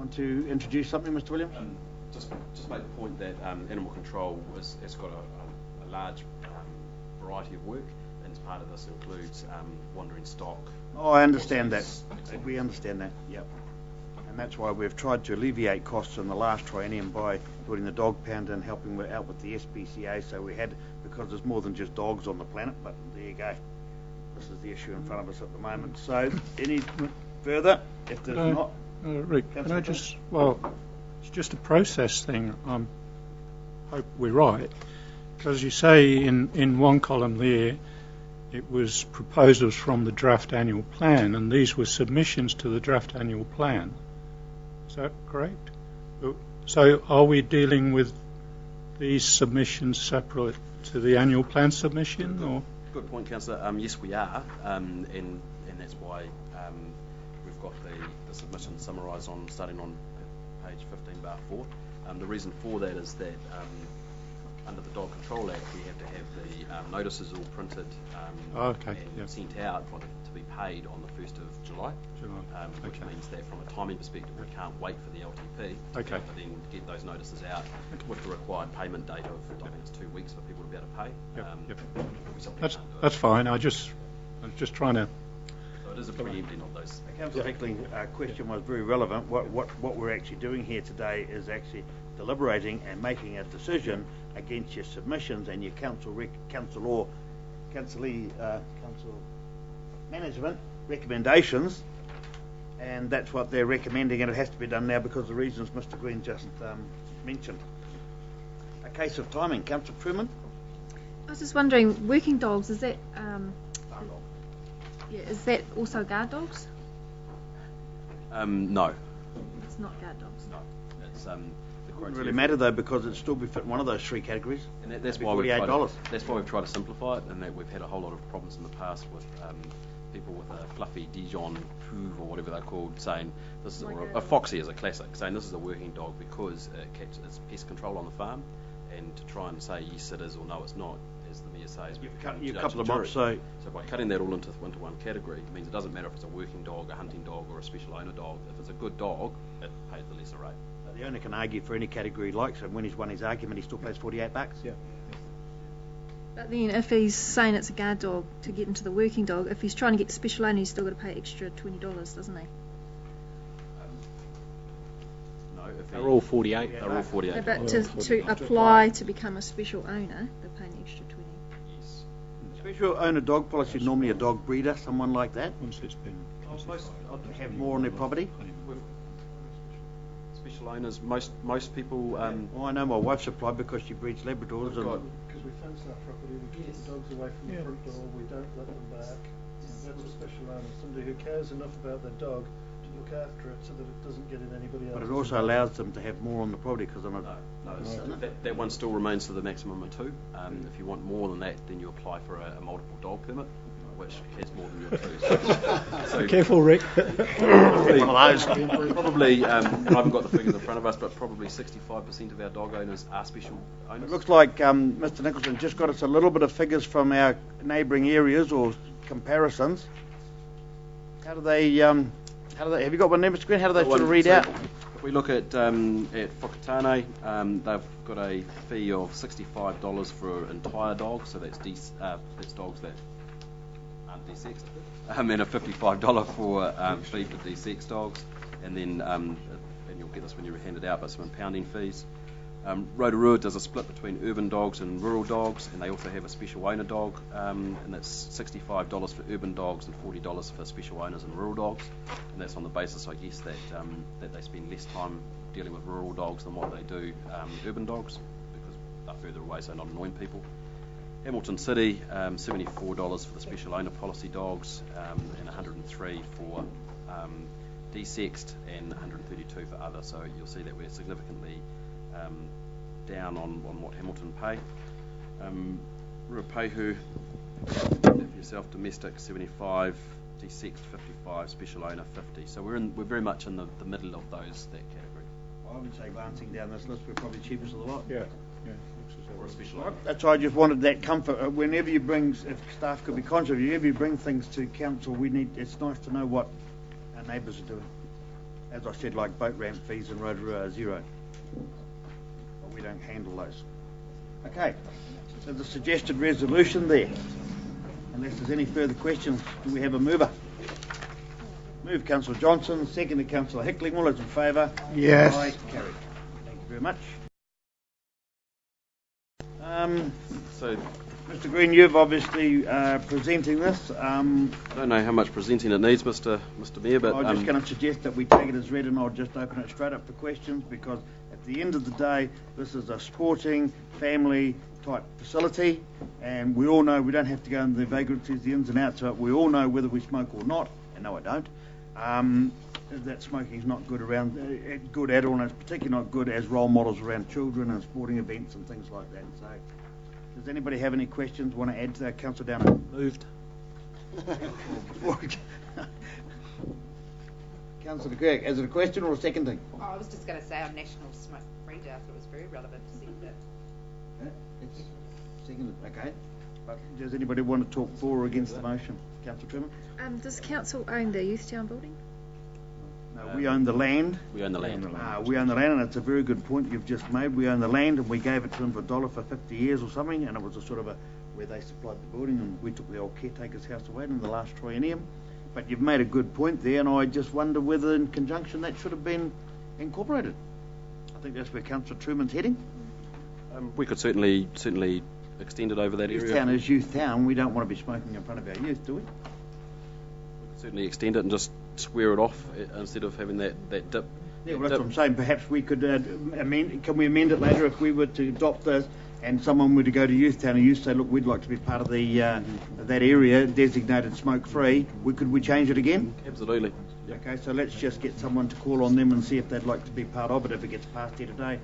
Want to introduce something, Mr. Williams? Just make the point that animal control has got a large variety of work, and as part of this includes wandering stock. Oh, I understand that. We understand that, yep. And that's why we've tried to alleviate costs in the last triennium by building the dog pound and helping out with the SPCA. So we had, because there's more than just dogs on the planet, but there you go. This is the issue in front of us at the moment. So, any further? If there's not, Rick, can I just, well, it's just a process thing. I hope we're right. Because you say in one column there, it was proposals from the draft annual plan, and these were submissions to the draft annual plan. Is that correct? So are we dealing with these submissions separate to the annual plan submission? Or? Good point, Councillor. Yes, we are, and that's why we've got the submission summarised starting on page 15/4. The reason for that is that under the Dog Control Act, we have to have the notices all printed and sent out to be paid on the 1st of July, which means that from a timing perspective, we can't wait for the LTP to then get those notices out with the required payment date of, I think it's 2 weeks for people to be able to pay. That's fine. I'm just trying to... So it is a preempting of those. Councillor Heckling's question was very relevant. What we're actually doing here today is actually deliberating and making a decision against your submissions and your council management recommendations, and that's what they're recommending, and it has to be done now because of the reasons Mr. Green just mentioned. A case of timing. Councillor Truman? I was just wondering, working dogs, is that is that also guard dogs? No. It's not guard dogs. No. It's it wouldn't really matter though, because it'd still be fit in one of those three categories. And that's why we've tried to simplify it, and that we've had a whole lot of problems in the past with people with a fluffy Dijon Pouve or whatever they're called saying this is a Foxy is a classic, saying this is a working dog because it's pest control on the farm, and to try and say yes it is or no it's not, as the Mayor says, you've a couple of months. So by cutting that all into one category, it means it doesn't matter if it's a working dog, a hunting dog, or a special owner dog. If it's a good dog, it pays the lesser rate. The owner can argue for any category he likes, and when he's won his argument, he still pays $48. Yeah. But then, if he's saying it's a guard dog to get into the working dog, if he's trying to get the special owner, he's still got to pay extra $20, doesn't he? No, if they're all 48. They're all 48. No, but to apply to become a special owner, they're paying extra 20. Yes. Special owner dog policy, normally a dog breeder, someone like that. Once it's been have more on their property. Special owners, most people. Well, I know my wife's applied because she breeds Labradors. Because we fence our property, we keep the dogs away from the front door, we don't let them back. That's a special owner, somebody who cares enough about their dog to look after it so that it doesn't get in anybody else. But it also allows them to have more on the property because that one still remains to the maximum of 2. If you want more than that, then you apply for a multiple dog permit, which has more than your 2. So careful, Rick. Probably, and I haven't got the figures in front of us, but probably 65% of our dog owners are special owners. It looks like Mr. Nicholson just got us a little bit of figures from our neighbouring areas or comparisons. How do they? Have you got one there, Mr. Green? How do they sort of read out? If we look at Whakatane, they've got a fee of $65 for an entire dog, so that's dogs that aren't desexed, and a $55 for fee for desexed dogs, and then and you'll get this when you hand it out, but some impounding fees. Rotorua does a split between urban dogs and rural dogs, and they also have a special owner dog, and that's $65 for urban dogs and $40 for special owners and rural dogs, and that's on the basis, I guess, that they spend less time dealing with rural dogs than what they do urban dogs, because they're further away, so not annoying people. Hamilton City, $74 for the special owner policy dogs, and $103 for desexed, and $132 for other. So you'll see that we're significantly down on what Hamilton pay. Ruapehu, for yourself, domestic 75, desexed 55, special owner 50. So we're very much in the middle of that category. I would say glancing down this list, we're probably cheapest of the lot. Yeah. Or a special owner. That's why I just wanted that comfort. Whenever you bring, if staff could be conscious, whenever you bring things to council, it's nice to know what our neighbours are doing. as I said, like boat ramp fees and Rotorua are zero. But we don't handle those. Okay, so the suggested resolution there. Unless there's any further questions, do we have a mover? Move Councillor Johnson, seconded Councillor Hickling. All those in favour? Yes. Aye, carried. Thank you very much. So Mr Green, you've obviously presenting this. I don't know how much presenting it needs, Mr. Mayor, but I'm just going to suggest that we take it as read and I'll just open it straight up for questions, because at the end of the day, this is a sporting, family type facility, and we all know, we don't have to go into the vagrancies, the ins and outs of it. We all know whether we smoke or not, and no I don't, that smoking is not good around, good at all, and it's particularly not good as role models around children and sporting events and things like that. So, does anybody have any questions, want to add to that? Councillor Downer? moved. Councillor Kirk, is it a question or a second thing? Oh, I was just going to say on National Smoke Free Day, I thought it was very relevant to see that. It's seconded, okay. But does anybody want to talk for or against the motion? Councillor Truman? Does council own the Youth Town building? No, we own the land. We own the land. We own the land, and it's a very good point you've just made. We own the land, and we gave it to them for $1 for 50 years or something, and it was a sort of a where they supplied the building, and we took the old caretaker's house away in the last triennium. But you've made a good point there, and I just wonder whether in conjunction that should have been incorporated. I think that's where Councillor Truman's heading. We could certainly extend it over that Youth area. Town is Youth Town. We don't want to be smoking in front of our youth, do we? We could certainly extend it and just square it off instead of having that dip. Yeah, well, that's what I'm saying. Perhaps we could amend. Can we amend it later if we were to adopt this, and someone were to go to Youth Town and you say, look, we'd like to be part of the that area designated smoke free. Could we change it again? Absolutely. Yep. Okay, so let's just get someone to call on them and see if they'd like to be part of it. If it gets passed here today,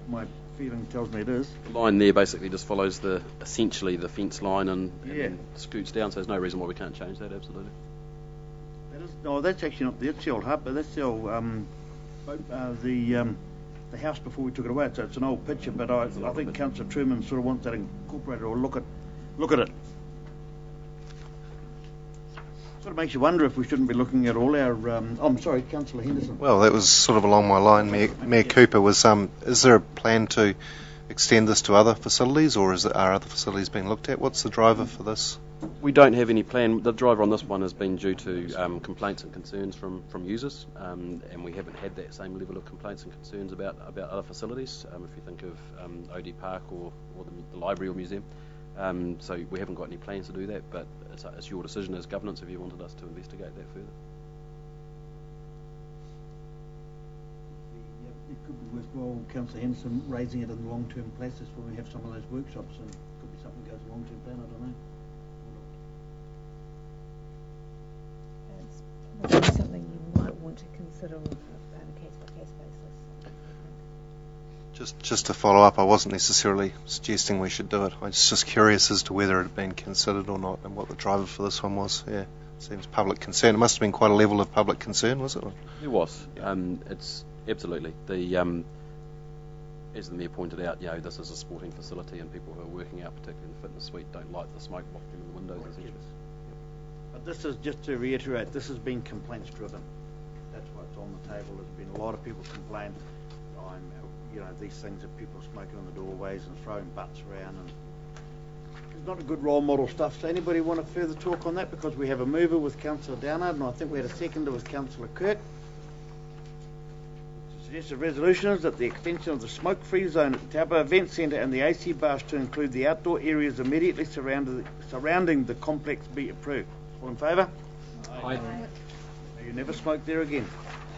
my feeling tells me it is. The line there basically just follows essentially the fence line and Yeah. scoots down, so there's no reason why we can't change that. Absolutely. That is, no, that's actually not that's the old hub, but that's the old the house before we took it away. So it's an old picture, but I think Councillor Truman sort of wants that incorporated or look at it. Sort of makes you wonder if we shouldn't be looking at all our. I'm sorry, Councillor Henderson. Well, that was sort of along my line. Mayor Cooper was. Is there a plan to extend this to other facilities, or are other facilities being looked at? What's the driver for this? We don't have any plan. The driver on this one has been due to complaints and concerns from users, and we haven't had that same level of complaints and concerns about other facilities. If you think of OD Park or the library or museum, so we haven't got any plans to do that. But it's your decision as governance if you wanted us to investigate that further. It could be worthwhile, Councillor Henderson, raising it in the long-term places when we have some of those workshops, and it could be something that goes long-term plan. I don't know. It's probably something you might want to consider on a case-by-case basis. Just to follow up, I wasn't necessarily suggesting we should do it. I was just curious as to whether it had been considered or not, and what the driver for this one was. Yeah, seems public concern. It must have been quite a level of public concern, was it? It was. It's absolutely as the Mayor pointed out. This is a sporting facility, and people who are working out, particularly in the fitness suite, don't like the smoke wafting in the windows, etc. But this is, just to reiterate, this has been complaints driven. That's why it's on the table. There's been a lot of people complain. These things that people are smoking on the doorways and throwing butts around, and it's not a good role model stuff. So anybody want to further talk on that? Because we have a mover with Councillor Downard, and I think we had a seconder with Councillor Kirk. The suggested resolution is that the extension of the smoke-free zone at the Taupo Event Centre and the AC bars to include the outdoor areas immediately surrounding the complex be approved. All in favour? Aye. You never smoke there again.